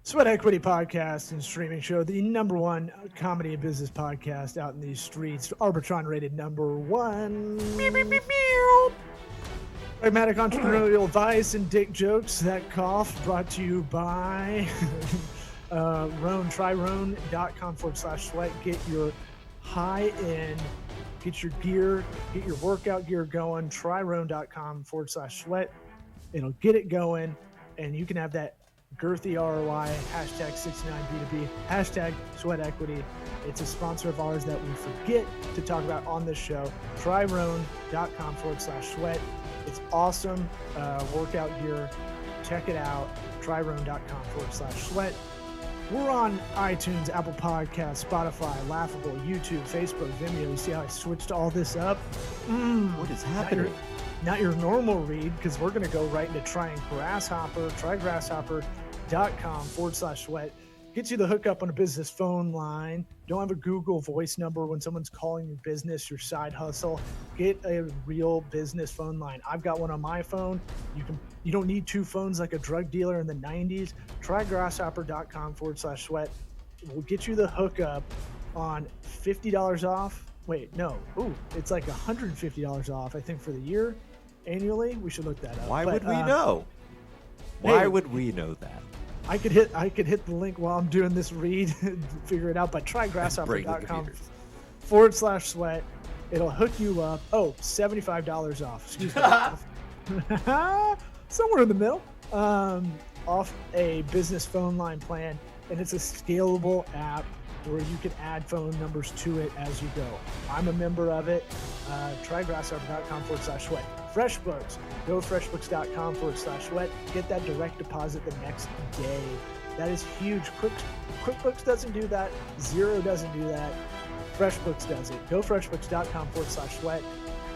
Sweat Equity Podcast and Streaming Show, the number one comedy and business podcast out in these streets. Arbitron rated number one. Pragmatic entrepreneurial advice and dick jokes. That cough brought to you by Roan. Try Roan.com/sweat. Get your high end, get your gear, get your workout gear going. Try Roan.com/sweat. It'll get it going, and you can have that girthy ROI, hashtag 69B2B, hashtag Sweat Equity. It's a sponsor of ours that we forget to talk about on this show. Tryroan.com/sweat. It's awesome workout gear. Check it out. Tryroan.com/sweat. We're on iTunes, Apple Podcasts, Spotify, Laughable, YouTube, Facebook, Vimeo. You see how I switched all this up? What is happening? Not your normal read, because we're going to go right into trying Grasshopper. Trygrasshopper.com/sweat. Gets you the hookup on a business phone line. Don't have a Google voice number when someone's calling your business, your side hustle. Get a real business phone line. I've got one on my phone. You don't need two phones like a drug dealer in the 90s. Trygrasshopper.com/sweat. We'll get you the hookup on $50 off. Wait, no. Ooh, it's like $150 off, I think, for the year. Annually. We should look that up. Why would we know? Why would we know that? I could hit the link while I'm doing this read and figure it out, but try grasshopper.com/sweat. It'll hook you up. Oh, $75 off. Excuse me. Somewhere in the middle. Off a business phone line plan. And it's a scalable app where you can add phone numbers to it as you go. I'm a member of it. Try grasshopper.com/sweat. FreshBooks. Go freshbooks.com/sweat. Get that direct deposit the next day. That is huge. QuickBooks doesn't do that. Xero doesn't do that. FreshBooks does it. Go freshbooks.com/sweat.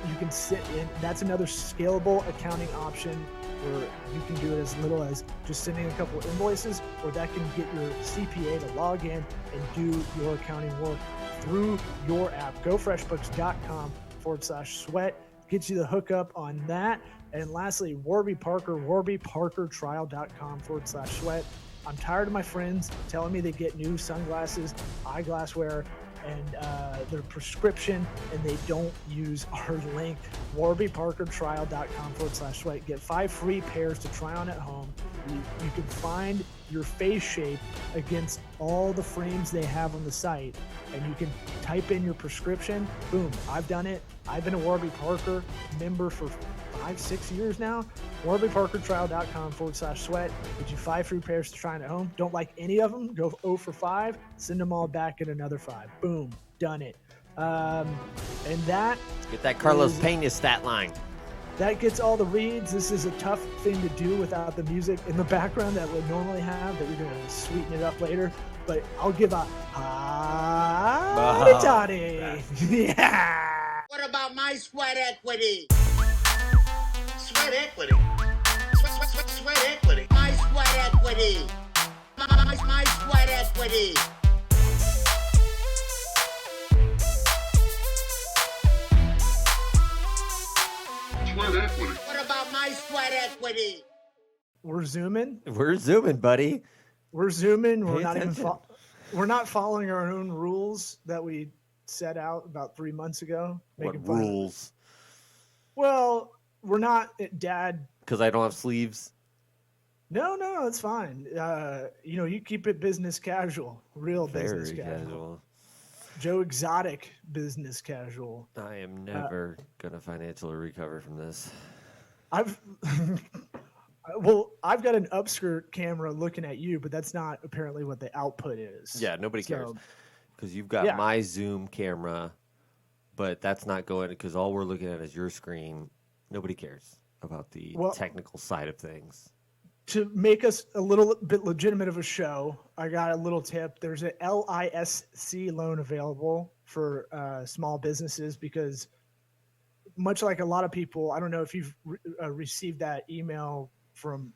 You can sit in. That's another scalable accounting option where you can do it as little as just sending a couple invoices, or that can get your CPA to log in and do your accounting work through your app. Go freshbooks.com/sweat. Gets you the hookup on that. And lastly, Warby Parker, warbyparkertrial.com/sweat. I'm tired of my friends telling me they get new sunglasses, eyeglasswear, and their prescription, and they don't use our link, warbyparkertrial.com/sweat. Get 5 free pairs to try on at home. You can find your face shape against all the frames they have on the site, and you can type in your prescription. Boom, I've done it. I've been a Warby Parker member for 5-6 years now. warbyparkertrial.com/sweat. Get you 5 free pairs to try on at home. Don't like any of them? Go 0 for 5. Send them all back at another 5. Boom, done it. And that Get that Carlos Pena stat line. That gets all the reads. This is a tough thing to do without the music in the background that we normally have, that we're going to sweeten it up later. But I'll give a hotty. Yeah. What about my sweat equity? Sweat equity. Sweat equity. My sweat equity. My sweat equity. Sweat equity. What about my sweat equity? We're zooming. We're zooming, buddy. We're zooming. We're Pay not attention. even. We're not following our own rules that we set out about 3 months ago. What making fun of- rules? Well, we're not dad. Because I don't have sleeves. No, it's fine. You keep it business casual, real business Very casual. casual. Joe Exotic business casual. I am never gonna financially recover from this. I've got an upskirt camera looking at you, but that's not apparently what the output is. Yeah, nobody cares. So, Because you've got Yeah. my Zoom camera, but that's not going, because all we're looking at is your screen. Nobody cares about the technical side of things. to make us a little bit legitimate of a show, I got a little tip. There's an LISC loan available for small businesses, because much like a lot of people, I don't know if you've received that email from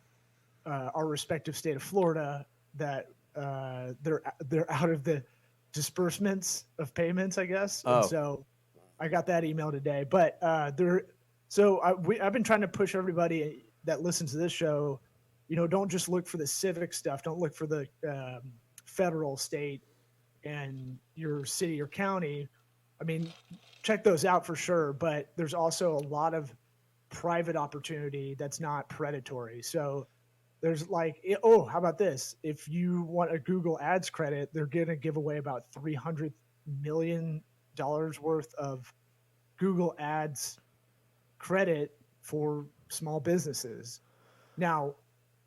our respective state of Florida that they're out of the disbursements of payments, I guess. Oh. And so I got that email today, but I've been trying to push everybody that listens to this show don't just look for the civic stuff. Don't look for the federal, state, and your city or county. I mean, check those out for sure. But there's also a lot of private opportunity that's not predatory. So there's how about this? If you want a Google Ads credit, they're going to give away about $300 million worth of Google Ads credit for small businesses. Now,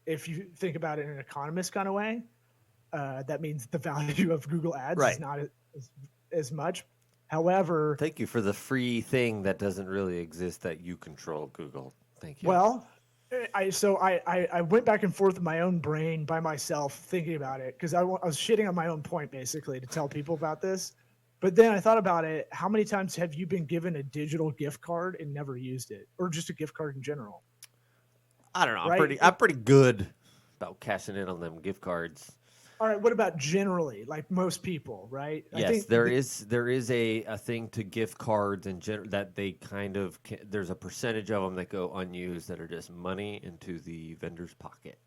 if you think about it in an economist kind of way, that means the value of Google Ads is not as much. However, thank you for the free thing that doesn't really exist that you control, Google. Thank you. Well, I went back and forth in my own brain by myself thinking about it because I was shitting on my own point basically to tell people about this. But then I thought about it. How many times have you been given a digital gift card and never used it, or just a gift card in general? I don't know. Right? I'm pretty good about cashing in on them gift cards. All right. What about generally, like most people, right? Yes, I think there is a thing to gift cards and that they kind of there's a percentage of them that go unused that are just money into the vendor's pocket.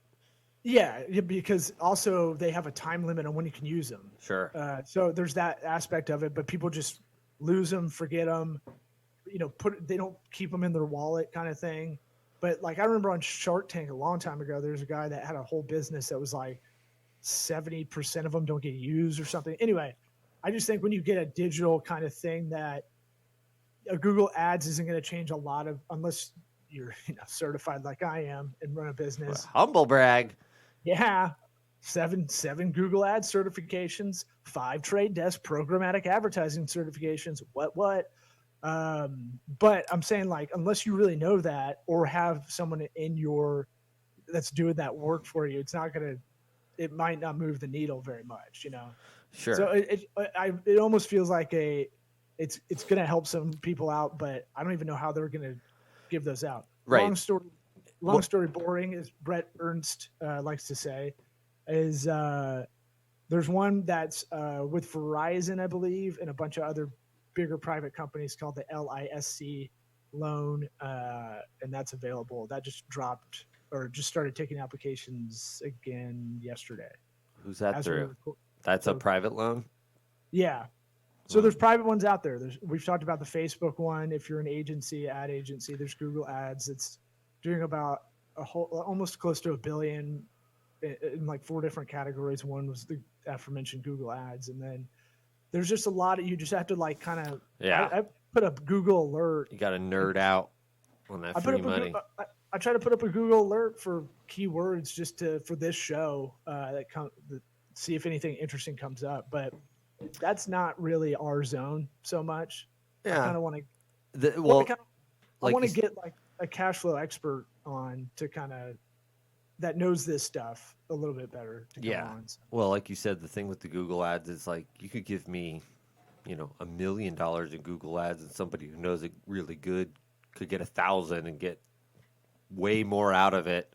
Yeah, because also they have a time limit on when you can use them. Sure. So there's that aspect of it, but people just lose them, forget them. They don't keep them in their wallet, kind of thing. But like I remember on Shark Tank a long time ago, there's a guy that had a whole business that was like 70% of them don't get used or something. Anyway, I just think when you get a digital kind of thing that a Google Ads isn't going to change a lot of unless you're certified like I am and run a business. Humble brag. Yeah. Seven Google Ads certifications, 5 Trade Desk programmatic advertising certifications. What? But I'm saying like unless you really know that or have someone in that's doing that work for you, it might not move the needle very much, Sure. So it almost feels like it's going to help some people out, but I don't even know how they're going to give those out. Right. Long story boring, as Brett Ernst likes to say, is there's one that's with Verizon, I believe, and a bunch of other bigger private companies called the LISC loan, and that's available. That just dropped or just started taking applications again yesterday. Who's that through? That's a private loan? Yeah. So there's private ones out there. We've talked about the Facebook one. If you're an ad agency, there's Google Ads. It's doing about almost close to $1 billion in like 4 different categories. One was the aforementioned Google Ads. And then there's just a lot you just have to like kind of, I put up Google alert. You got to nerd out on that free money. I try to put up a Google alert for keywords just for this show see if anything interesting comes up, but that's not really our zone so much. Yeah. I kind of want to get like a cash flow expert on to kind of that knows this stuff a little bit better to come on. So. Well, like you said, the thing with the Google Ads is like you could give me, $1 million in Google Ads and somebody who knows it really good could get 1,000 and get way more out of it.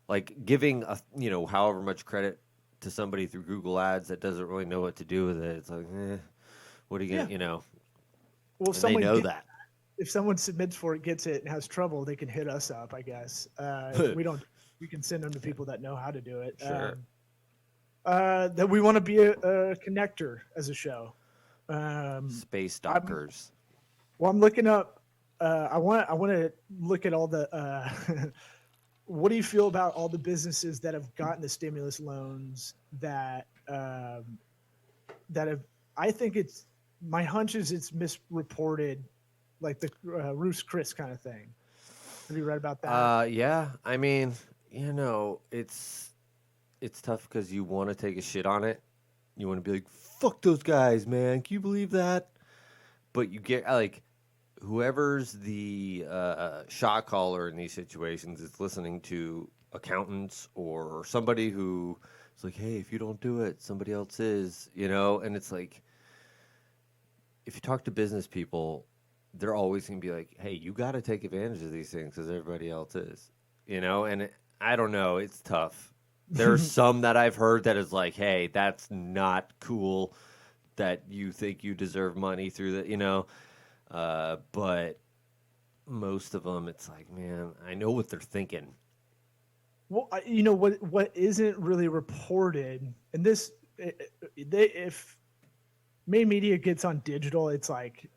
Like giving however much credit to somebody through Google Ads that doesn't really know what to do with it. It's like, what are you gonna, Well, they know that. If someone submits for it, gets it, and has trouble, they can hit us up, I guess. We can send them to people that know how to do it. Sure. That we want to be a connector as a show. Space Dockers. I'm looking up. I want to look at all the. What do you feel about all the businesses that have gotten the stimulus loans that have? I think my hunch is it's misreported, like the Ruth's Chris kind of thing. Have you read about that? Yeah. I mean, it's tough because you want to take a shit on it. You want to be like, fuck those guys, man. Can you believe that? But you get like. Whoever's the shot caller in these situations is listening to accountants or somebody who is like, hey, if you don't do it, somebody else is, and it's like, if you talk to business people, they're always going to be like, hey, you got to take advantage of these things because everybody else is, and I don't know. It's tough. There's some that I've heard that is like, hey, that's not cool that you think you deserve money through the, but most of them, it's like, man, I know what they're thinking. Well, you know what isn't really reported, and this if main media gets on digital, it's like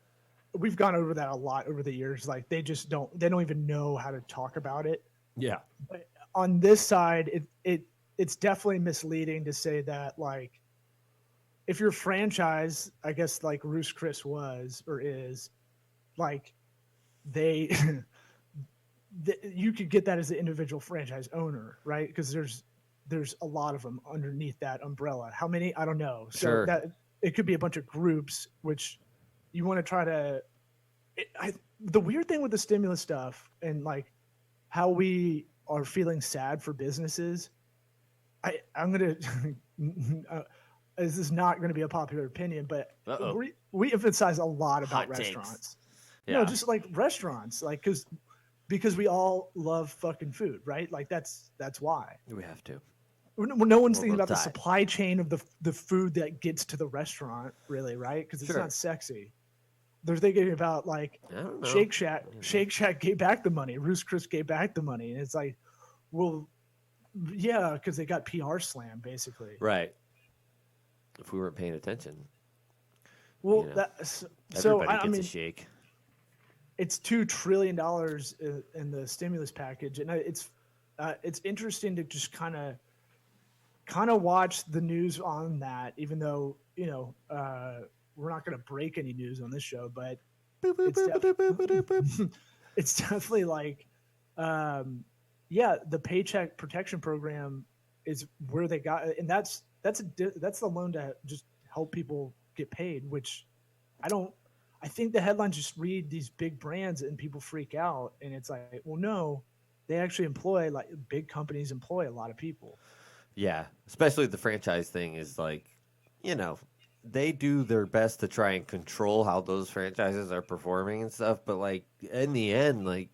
we've gone over that a lot over the years. Like they don't even know how to talk about it. Yeah. But on this side, it's definitely misleading to say that like if your franchise, I guess like Roos Chris was or is like they you could get that as an individual franchise owner, right? Because there's a lot of them underneath that umbrella. How many? I don't know. So Sure. that it could be a bunch of groups, which you want to try to. The weird thing with the stimulus stuff and like how we are feeling sad for businesses. I'm gonna. This is not going to be a popular opinion, but Uh-oh. we emphasize a lot about Hot takes. restaurants. No, Yeah. just like restaurants, like because we all love fucking food, right? Like that's why. We have to. No one's Or thinking we'll about the die. supply chain of the food that gets to the restaurant, really, right? Because it's Sure. not sexy. They're thinking about like I don't know. Shake Shack. Shake Shack gave back the money. Roost Chris gave back the money, and it's like, well, yeah, because they got PR slam basically. Right. If we weren't paying attention, Well, you know, that's everybody I gets mean, a shake. it's $2 trillion in the stimulus package, and it's interesting to just kind of watch the news on that, even though we're not going to break any news on this show, but it's definitely like, yeah, the Paycheck Protection Program is where they got, and that's the loan to just help people get paid, which I don't. I think the headlines just read these big brands and people freak out, and it's like, well, no, they actually employ like big companies employ a lot of people. Yeah, especially the franchise thing is like, you know, they do their best to try and control how those franchises are performing and stuff. But like in the end, like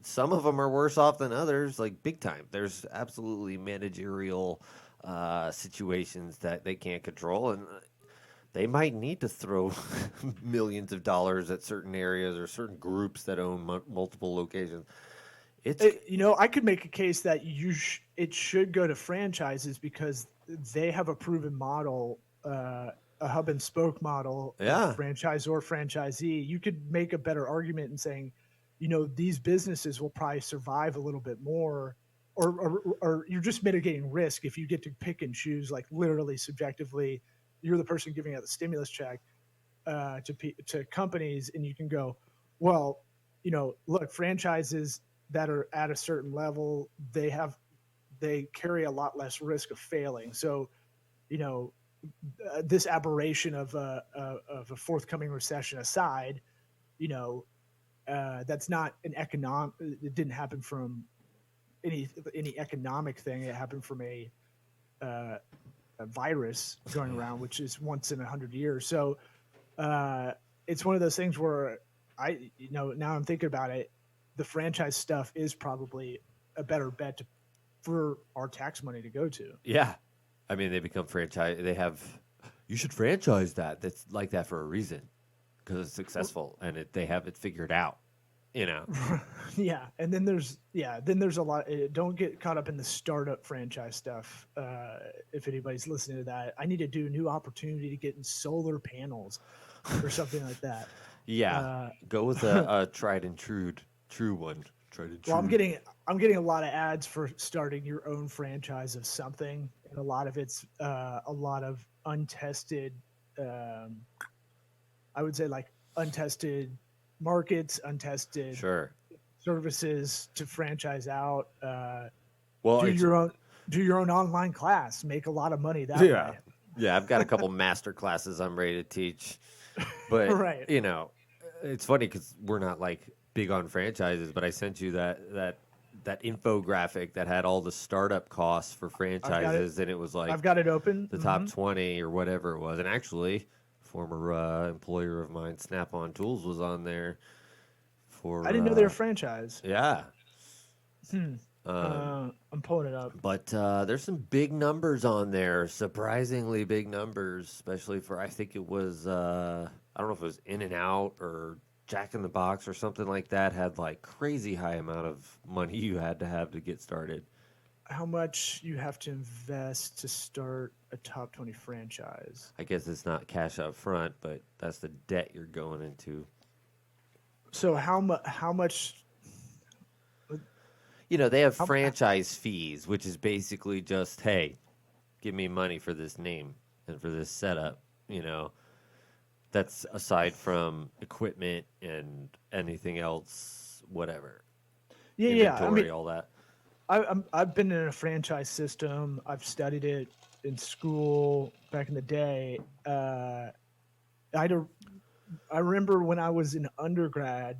some of them are worse off than others, like big time. There's absolutely managerial situations that they can't control, and they might need to throw millions of dollars at certain areas or certain groups that own multiple locations. It's I could make a case that it should go to franchises because they have a proven model, a hub and spoke model, yeah, franchise or franchisee. You could make a better argument in saying, these businesses will probably survive a little bit more, or you're just mitigating risk if you get to pick and choose, like literally subjectively, you're the person giving out the stimulus check to companies, and you can go, well, look, franchises that are at a certain level, they carry a lot less risk of failing. So, this aberration of a forthcoming recession aside, that's not an economic. It didn't happen from any economic thing. It happened from a virus going around, which is once in 100 years. So it's one of those things where now I'm thinking about it, the franchise stuff is probably a better bet for our tax money to go to. yeah. I mean, they become franchise. They have. You should franchise that. That's like that for a reason, because it's successful and they have it figured out. Yeah, and then there's a lot. Don't get caught up in the startup franchise stuff. If anybody's listening to that, I need to do a new opportunity to get in solar panels or something like that. Yeah, go with a tried and true one. Tried and true. Well, I'm getting a lot of ads for starting your own franchise of something, and a lot of it's a lot of untested. I would say like untested markets, untested services to franchise out. Well, do your own online class, make a lot of money that way. Yeah, I've got a couple master classes I'm ready to teach, but right. It's funny because we're not like big on franchises, but I sent you that infographic that had all the startup costs for franchises, and it was like I've got it open. The top 20 or whatever it was, and actually, former employer of mine, Snap-on Tools, was on there. I didn't know they were a franchise. Yeah. I'm pulling it up. But there's some big numbers on there, surprisingly big numbers, especially for, I think it was, I don't know if it was In-N-Out or Jack in the Box or something like that, had like crazy high amount of money you had to have to get started. how much you have to invest to start a top 20 franchise. I guess it's not cash up front, but that's the debt you're going into. So how much? They have How- franchise fees, which is basically just, hey, give me money for this name and for this setup. That's aside from equipment and anything else, whatever. Yeah. Inventory, all that. I've been in a franchise system. I've studied it in school back in the day. I remember when I was in undergrad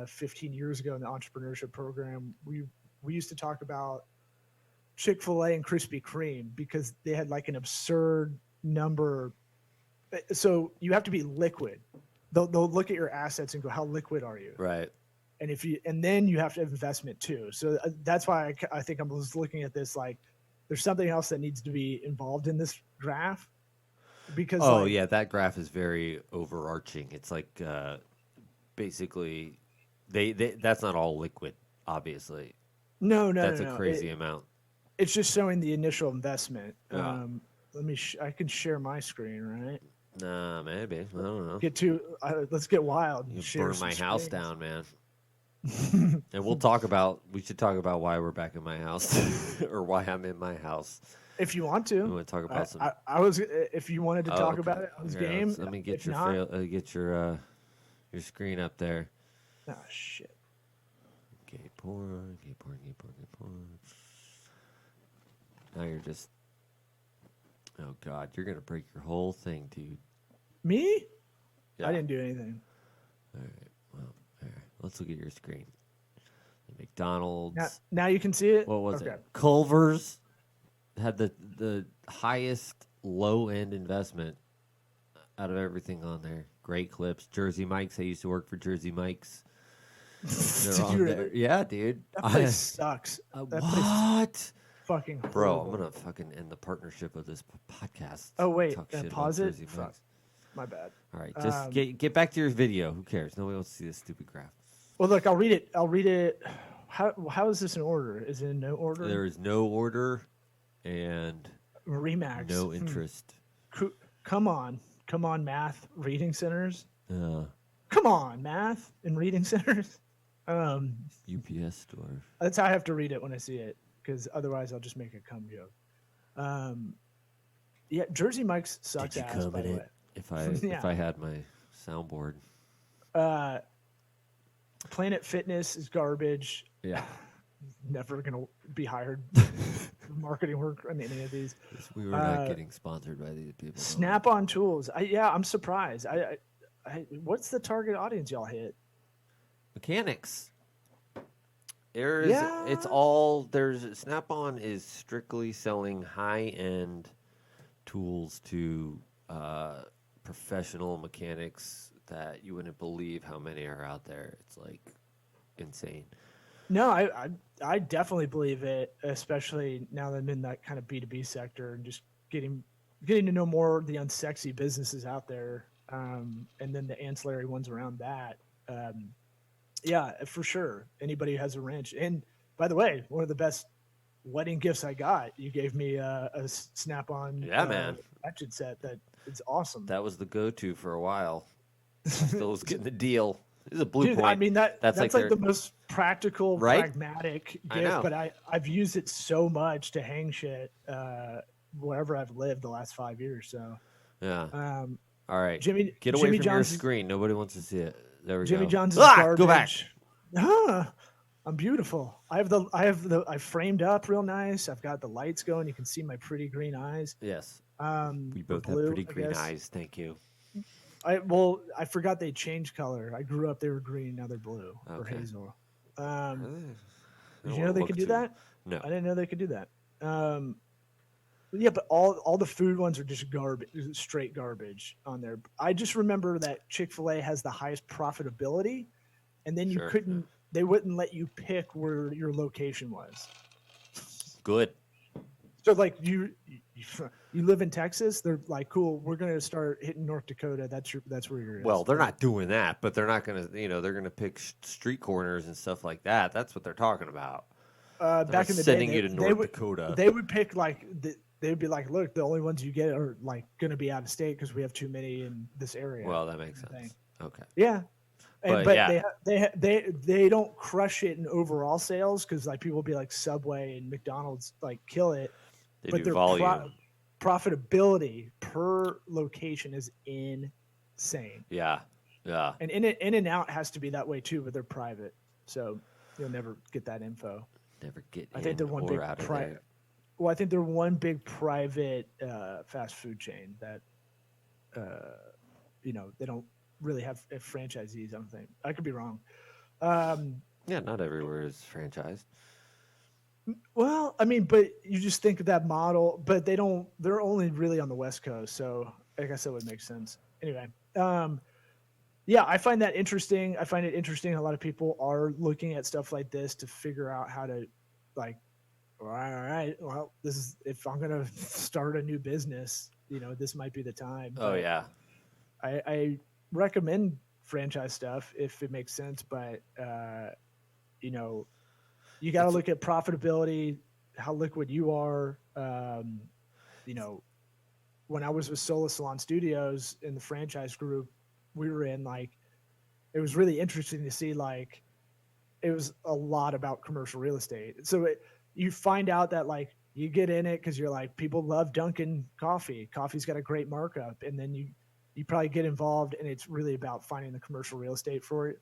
15 years ago in the entrepreneurship program, we used to talk about Chick-fil-A and Krispy Kreme because they had like an absurd number. So you have to be liquid. They'll look at your assets and go, how liquid are you? Right. And then you have to have investment too. So that's why I think I was looking at this like there's something else that needs to be involved in this graph because yeah, that graph is very overarching. It's like basically they that's not all liquid, obviously. no, That's no. a crazy amount. It's just showing the initial investment. Yeah. Let me I can share my screen, right? Nah, maybe. I don't know. Let's get wild. You Share burn some my house screens. down, man. And we should talk about why we're back in my house or why I'm in my house. If you want We to. want to talk about some. I was if you wanted to talk okay. about it, I was Here, game. let me get If your not, get your screen up there. oh shit. Gay porn. Now you're just. Oh God, you're gonna break your whole thing, dude. Me? Yeah. I didn't do anything. All right. Well, all right. Let's look at your screen. McDonald's. Now you can see it. What was Okay. it? Culver's had the highest low end investment out of everything on there. Great clips. Jersey Mike's. I used to work for Jersey Mike's. They're Did on you there. really? Yeah, dude. That place sucks. That place is What? fucking Bro, horrible. I'm gonna fucking end the partnership of this podcast. Oh, wait, Talk and shit pause about it? Jersey Fuck. Mike's. My bad. All right, just Um, get back to your video. Who cares? Nobody wants to see this stupid graph. Well, look, I'll read it. How is this in order? Is it in no order? There is no order and Remax. no interest. Come on, math reading centers. Uh, Come on, math and reading centers. UPS store. That's how I have to read it when I see it, because otherwise I'll just make a cum joke. Yeah, Jersey Mike's sucks Did you ass. come By in the it? way, If I Yeah. if I had my soundboard. Planet Fitness is garbage. Yeah. Never gonna be hired for marketing work on any of these. We were not getting sponsored by these people. Snap-on tools. I'm surprised. What's the target audience y'all hit? Mechanics. Yeah. Snap-on is strictly selling high-end tools to professional mechanics that you wouldn't believe how many are out there. It's like insane. No, I definitely believe it, especially now that I'm in that kind of B2B sector and just getting to know more of the unsexy businesses out there, and then the ancillary ones around that. Yeah, for sure. Anybody who has a wrench. And by the way, one of the best wedding gifts I got, you gave me a Snap-on man. ratchet set that is awesome. That was the go-to for a while. Still was getting the deal. This is a Blue Dude, Point. I mean that's like their- the most practical, Right? pragmatic I know. gift. But I've used it so much to hang shit wherever I've lived the last 5 years. So Yeah. All right. Jimmy, Get away Jimmy from John's, your screen. Nobody wants to see it. There we Jimmy go. John's is Go garbage. back. I'm beautiful. I framed up real nice. I've got the lights going. You can see my pretty green eyes. Yes. or We both blue, have pretty I green guess. eyes. Thank you. I forgot they changed color. I grew up they were green, now they're blue or Okay. hazel. I Did don't you know wanna they look could do too- that? No. I didn't know they could do that. Yeah, but all the food ones are just garbage, straight garbage on there. I just remember that Chick-fil-A has the highest profitability, and then Sure. they wouldn't let you pick where your location was. Good. So like you live in Texas, they're like, cool, we're gonna start hitting North Dakota. That's where you're. Well, they're not doing that, but they're not going to, they're going to pick street corners and stuff like that. That's what they're talking about. Back in the sending day, you to they North would Dakota. they would pick like they'd be like, look, the only ones you get are like going to be out of state because we have too many in this area. Well, that makes kind of thing. sense. Okay. Yeah, But but yeah. they don't crush it in overall sales because like people will be like Subway and McDonald's like kill it, They but do their volume. profitability per location is insane. Yeah. Yeah. And In-N-Out has to be that way too, but they're private, so you'll never get that info. Never get I think in they're one or big out of there. Well, I think they're one big private fast food chain that, they don't really have franchisees. I don't think. I could be wrong. Yeah, not everywhere is franchised. Well, I mean, but you just think of that model, but they don't. They're only really on the West Coast, so I guess that would make sense. Anyway, yeah, I find that interesting. I find it interesting. A lot of people are looking at stuff like this to figure out how to, like, all right, well, this is if I'm gonna start a new business, this might be the time. Oh, But yeah. I recommend franchise stuff if it makes sense, but you got to look at profitability, how liquid you are. When I was with Sola Salon Studios in the franchise group, we were in it was really interesting to see it was a lot about commercial real estate. So you find out that you get in it because you're like, people love Dunkin' coffee. Coffee's got a great markup, and then you probably get involved, and it's really about finding the commercial real estate for it.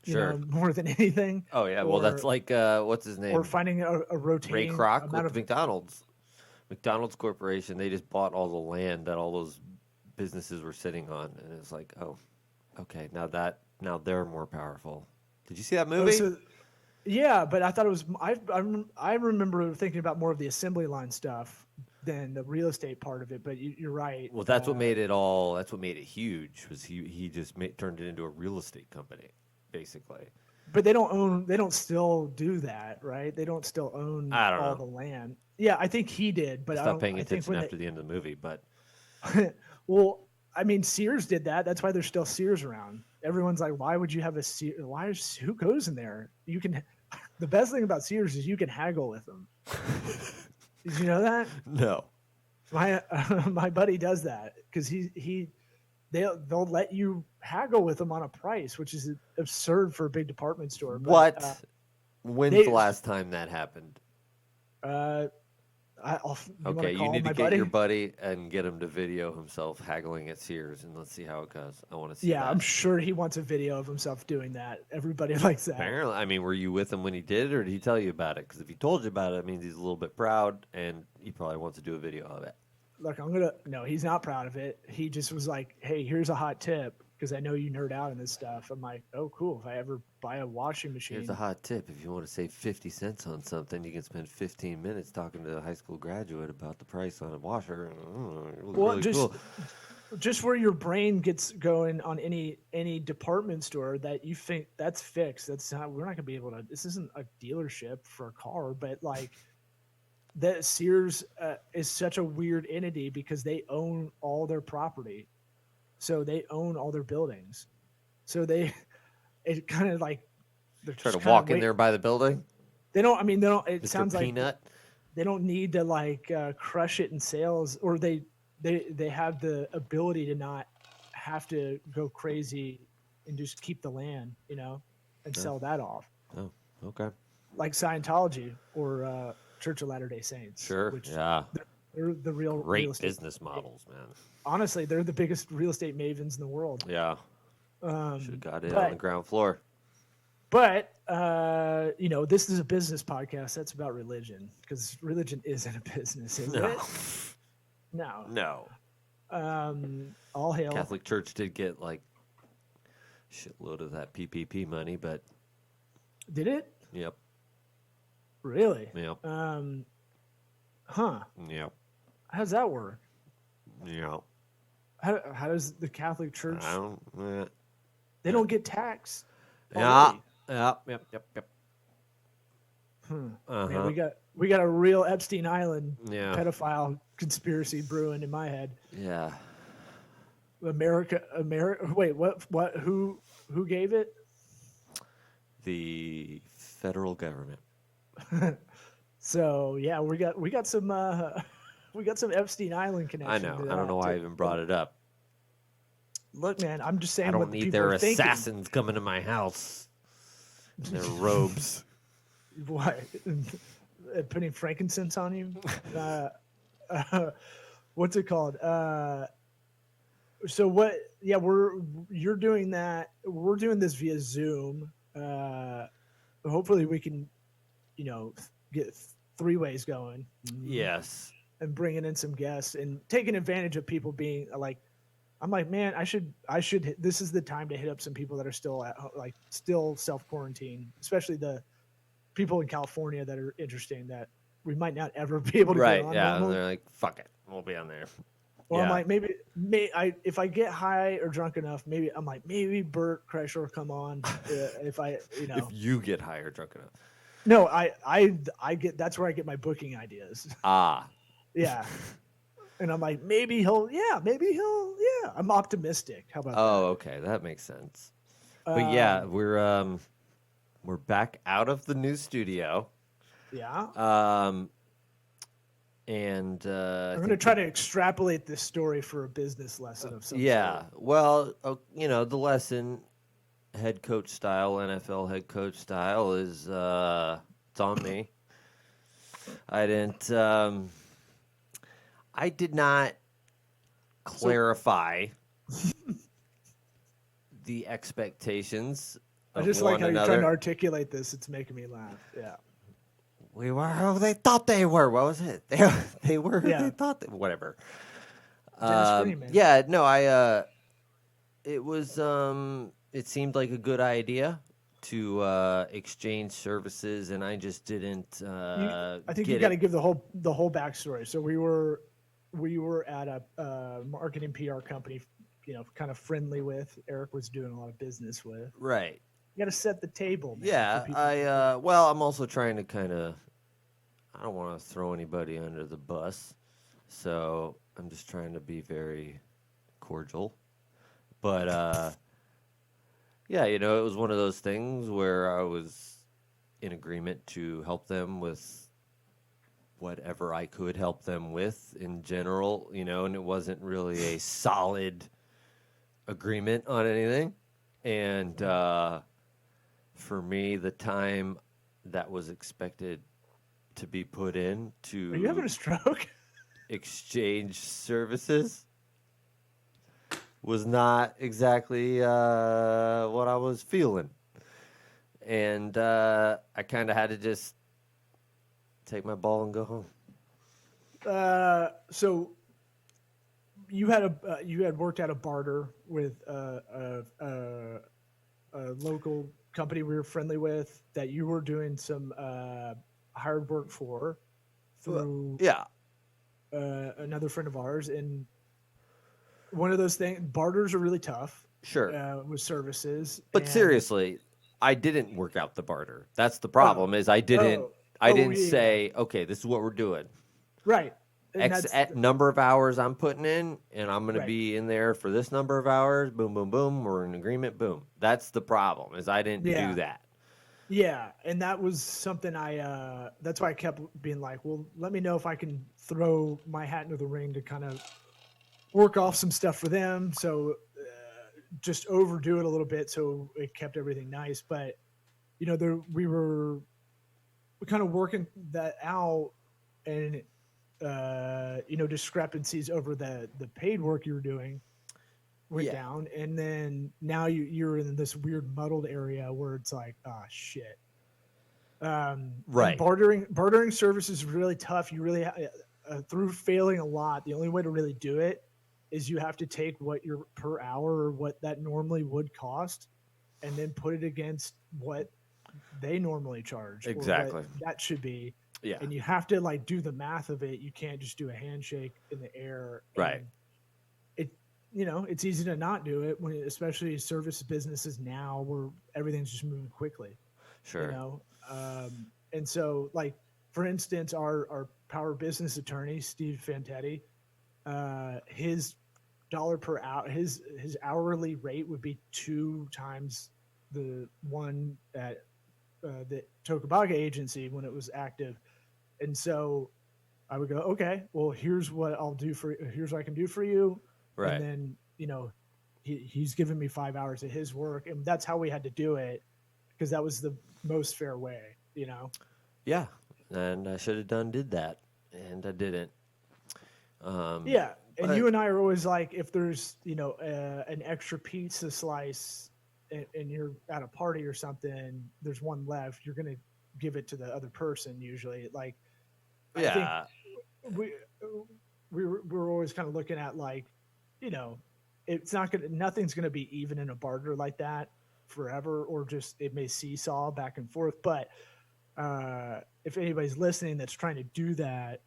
Sure. More than anything. Oh, yeah. Well, that's like, what's his name? Or finding a rotating Ray Kroc amount with of McDonald's. McDonald's Corporation, they just bought all the land that all those businesses were sitting on. And it's like, oh, okay, now they're more powerful. Did you see that movie? Yeah, but I thought it was. I remember thinking about more of the assembly line stuff than the real estate part of it. But you're right. Well, that's what made it all. That's what made it huge. Was he just turned it into a real estate company, basically. But they don't own. They don't still do that, right? They don't still own all the land. Yeah, I think he did. But I stopped paying attention after the end of the movie. But well, I mean, Sears did that. That's why there's still Sears around. Everyone's like, why would you have a Sears? Who goes in there? You can. The best thing about Sears is you can haggle with them. Did you know that? No. My buddy does that because they'll let you haggle with them on a price, which is absurd for a big department store. But, what? When's the last time that happened? You need to get your buddy and get him to video himself haggling at Sears, and let's see how it goes. I want to see. Yeah, I'm sure he wants a video of himself doing that. Everybody likes that. Apparently, I mean, were you with him when he did it, or did he tell you about it? Because if he told you about it, it means he's a little bit proud, and he probably wants to do a video of it. Look, no, he's not proud of it. He just was like, hey, here's a hot tip. Because I know you nerd out in this stuff. I'm like, oh, cool. If I ever buy a washing machine. Here's a hot tip. If you want to save 50 cents on something, you can spend 15 minutes talking to a high school graduate about the price on a washer. Well, really just where your brain gets going on any department store that you think that's fixed. We're not going to be able to. This isn't a dealership for a car, but that Sears is such a weird entity because they own all their property. So they own all their buildings. So it kind of they're trying to walk in there by the building. They don't. I mean, they don't. It Mr. sounds Peanut. like they don't need to crush it in sales, or they have the ability to not have to go crazy and just keep the land, and sell that off. Oh, okay. Like Scientology or Church of Latter-day Saints. Sure. Yeah. They're the real business models, man. Honestly, they're the biggest real estate mavens in the world. Yeah. Should have got in on the ground floor. But, this is a business podcast. That's about religion because religion isn't a business, is it? No. No. All hail. Catholic Church did get shitload of that PPP money, but. Did it? Yep. Really? Yep. Huh. Yep. How does that work? Yep. How does the Catholic Church? They don't get taxed. Yeah. Yep. Uh-huh. Man, we got a real Epstein Island pedophile conspiracy brewing in my head. Yeah. America. Wait, what? Who gave it? The federal government. So yeah, we got some we got some Epstein Island I connection. know. I don't know why I even brought it up. Look, man, I'm just I saying what don't the need people their are thinking. assassins coming to my house in their robes. What? Putting frankincense on you? Uh, uh, what's it called? So what? Yeah, you're doing that. We're doing this via Zoom. Hopefully, we can, get three ways going. Yes. And bringing in some guests and taking advantage of people being like, I'm like, man, I should. This is the time to hit up some people that are still still self quarantine, especially the people in California that are interesting that we might not ever be able to get Right. on Yeah. And normally. they're like, fuck it. We'll be on there. Well, I'm Yeah. like, if I get high or drunk enough, maybe Bert Kreischer will come on. If I, If you get high or drunk enough. no, I get, that's where I get my booking ideas. Ah. Yeah. And I'm like, maybe yeah. I'm optimistic. How about Oh, okay. That makes sense. that? But yeah, we're back out of the new studio. Yeah. And I'm going to try to extrapolate this story for a business lesson of some yeah. sort. Well, the lesson, head coach style, NFL head coach style, is it's on me. I did not clarify the expectations I of just like one how you're trying to another. articulate this. It's making me laugh. Yeah. We were who they thought they were. What was it? They were who Yeah. they thought they whatever. Dennis Green, man. Yeah, no, it was it seemed like a good idea to exchange services, and I just didn't I think you get got to it. give the whole backstory. So we were at a marketing PR company, kind of friendly with. Eric was doing a lot of business with. Right. You got to set the table, man. Yeah, for people. I'm also trying to kind of I don't want to throw anybody under the bus. So, I'm just trying to be very cordial. But yeah, it was one of those things where I was in agreement to help them with whatever I could help them with in general, and it wasn't really a solid agreement on anything. And for me, the time that was expected to be put in Are you having to a stroke? exchange services was not exactly what I was feeling. And I kind of had to just take my ball and go home. So you had worked at a barter with a local company we were friendly with that you were doing some hired work for through Yeah, another friend of ours. And one of those things, barters are really tough sure. with services. But and, seriously, I didn't work out the barter. That's the problem. Is I didn't yeah. say, okay, this is what we're doing. Right. And X number of hours I'm putting in, and I'm going Right. to be in there for this number of hours. Boom, boom, boom. We're in agreement. Boom. That's the problem. Is I didn't Yeah. do that. Yeah, and that was something that's why I kept being like, well, let me know if I can throw my hat into the ring to kind of work off some stuff for them. So just overdo it a little bit so it kept everything nice. But we were kind of working that out, and discrepancies over the paid work you were doing went down, and then now you're in this weird muddled area where it's like, ah, shit. Right. Bartering services is really tough. You really through failing a lot, the only way to really do it is you have to take what your per hour or what that normally would cost, and then put it against what they normally charge. Exactly. Or what that should be. Yeah. And you have to do the math of it. You can't just do a handshake in the air. Right. It's easy to not do it when, especially service businesses now where everything's just moving quickly. Sure. And so, for instance, our power business attorney, Steve Fantetti, his dollar per hour, his hourly rate would be 2 times the one that the Tokubaga agency when it was active. And so I would go, okay, well, here's what I'll do for here's what I can do for you. Right. And then, he's given me 5 hours of his work. And that's how we had to do it because that was the most fair way. Yeah. And I should have did that. And I didn't. Yeah. And but- you and I are always like, if there's, an extra pizza slice and you're at a party or something, there's one left, you're going to give it to the other person usually. Like, Yeah. I think we're always kind of looking at like, nothing's going to be even in a barter like that forever, or just it may seesaw back and forth. But if anybody's listening that's trying to do that,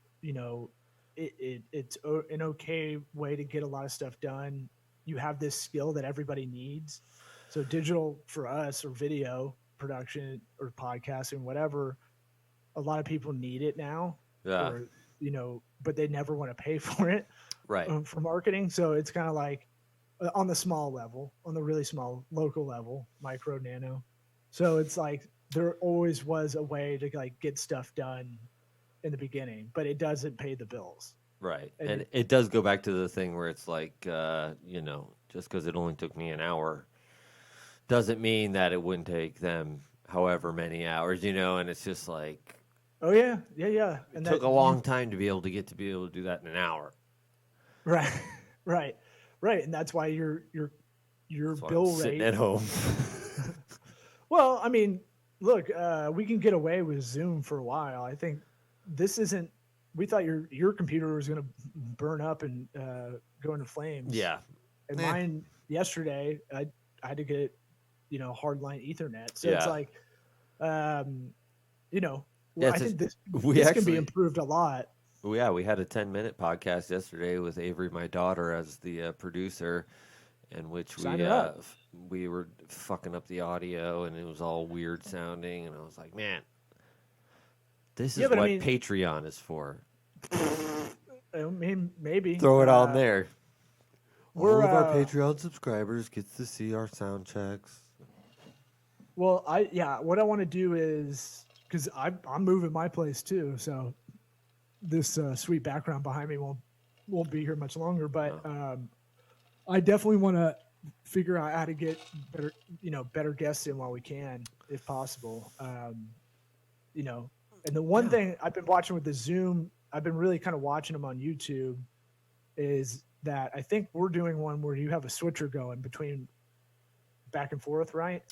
it's an okay way to get a lot of stuff done. You have this skill that everybody needs. So digital for us, or video production or podcasting, whatever, a lot of people need it now. Yeah. Or, but they never want to pay for it. Right. For marketing. So it's kind of like on the small level, on the really small local level, micro, nano. So it's like there always was a way to like get stuff done in the beginning, but it doesn't pay the bills. Right. And it does go back to the thing where it's like, just because it only took me an hour doesn't mean that it wouldn't take them however many hours, and it's just like, oh yeah. And it took a long time to be able to do that in an hour. Right. And that's why your That's why bill I'm sitting rate at home. Well, I mean, look, we can get away with Zoom for a while. I think this isn't. We thought your computer was going to burn up and go into flames. Yeah. And mine yesterday, I had to get hardline Ethernet. So Yeah. it's like, I think this actually can be improved a lot. Yeah, we had a 10-minute podcast yesterday with Avery, my daughter, as the producer, in which we were fucking up the audio, and it was all weird sounding, and I was like, man, this is what Patreon is for. I mean, maybe. Throw it on there. All of our Patreon subscribers gets to see our sound checks. Well, what I want to do is, because I'm moving my place too, so this sweet background behind me won't be here much longer. But I definitely want to figure out how to get better guests in while we can, if possible. And the one thing I've been watching with the Zoom, I've been really kind of watching them on YouTube, is that I think we're doing one where you have a switcher going between back and forth, right?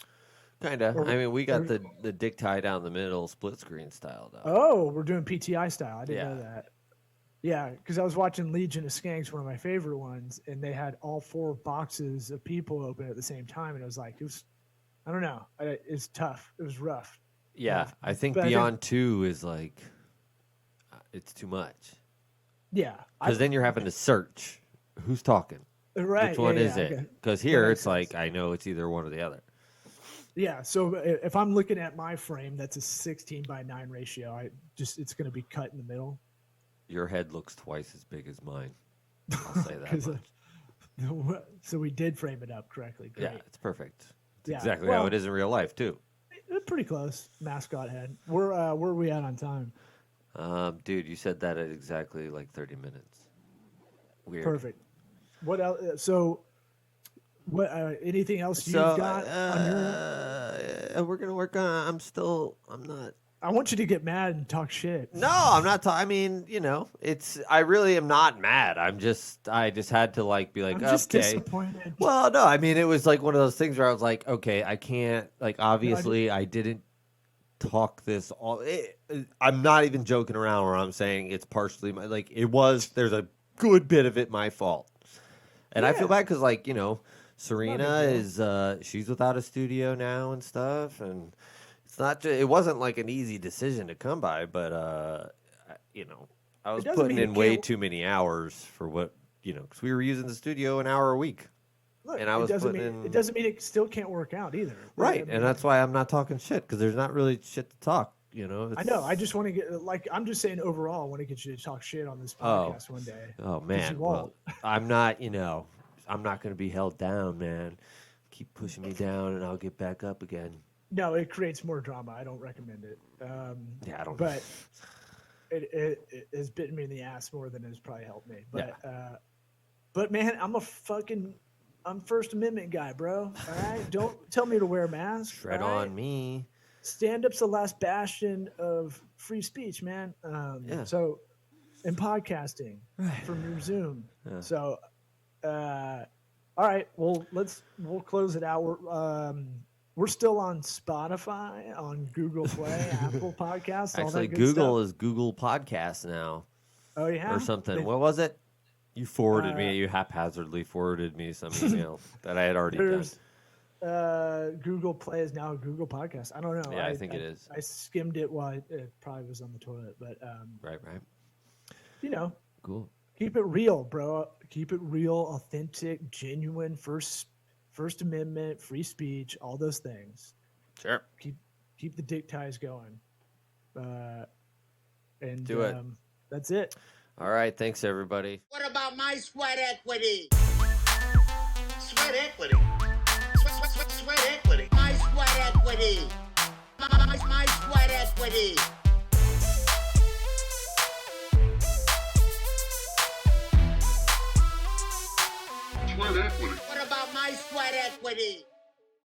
Kind of. I mean, we got the dick tie down the middle, split screen style, though. Oh, we're doing PTI style. I didn't know that. Yeah, because I was watching Legion of Skanks, one of my favorite ones, and they had all 4 boxes of people open at the same time, and it was like, I don't know. It's tough. It was rough. Yeah, I think Beyond 2 is like, it's too much. Yeah. Because then you're having to search who's talking. Right. Which one is it? Because here it's like, I know it's either one or the other. Yeah, so if I'm looking at my frame, that's a 16:9 ratio. It's going to be cut in the middle. Your head looks twice as big as mine. I'll say that much. So we did frame it up correctly. Great. Yeah, it's perfect. It's exactly how it is in real life too. Pretty close. Mascot head. Where are we at on time? Dude, you said that at exactly like 30 minutes. Weird. Perfect. What else? So. What? Anything else you've got on your? We're gonna work on. I'm not. I want you to get mad and talk shit. No, I'm not. I mean, it's. I really am not mad. I just had to like be like, I'm just okay. Disappointed. Well, no, I mean, it was like one of those things where I was like, okay, I can't. Like, obviously, I didn't talk this all. I'm not even joking around where I'm saying it's partially my. Like, it was. There's a good bit of it my fault, and I feel bad because, like, Serena is she's without a studio now and stuff, and it's not it wasn't like an easy decision to come by, but I was putting in way too many hours for what because we were using the studio an hour a week. Look, and I was it doesn't mean it still can't work out either. Right, I mean, and that's why I'm not talking shit, because there's not really shit to talk. I know. I just want to get I'm just saying overall, I want to get you to talk shit on this podcast one day. Oh man, well, I'm not. I'm not going to be held down, man. Keep pushing me down, and I'll get back up again. No, it creates more drama. I don't recommend it. Yeah, I don't. But it has bitten me in the ass more than it's probably helped me. But man, I'm First Amendment guy, bro. All right, don't tell me to wear a mask. Shred all right? on me. Stand up's the last bastion of free speech, man. Yeah. So, in podcasting from your Zoom. Yeah. So, all right. Well, we'll close it out. We're still on Spotify, on Google Play, Apple Podcasts. All Actually, that good Google stuff. is Google Podcasts now. Oh yeah, Or something. They- What was it? You forwarded me. You haphazardly forwarded me some email that I had already done. There's Google Play is now Google Podcast. I don't know. Yeah, I think it is. I skimmed it while it probably was on the toilet, but Right. you know, Cool. keep it real, bro. Keep it real, authentic, genuine. First Amendment, free speech, all those things. Sure. Keep the dick ties going. And Do it. That's it. All right. Thanks, everybody. What about my sweat equity? Sweat equity. Sweat equity. My sweat equity. My sweat equity. Sweat equity. What about my sweat equity?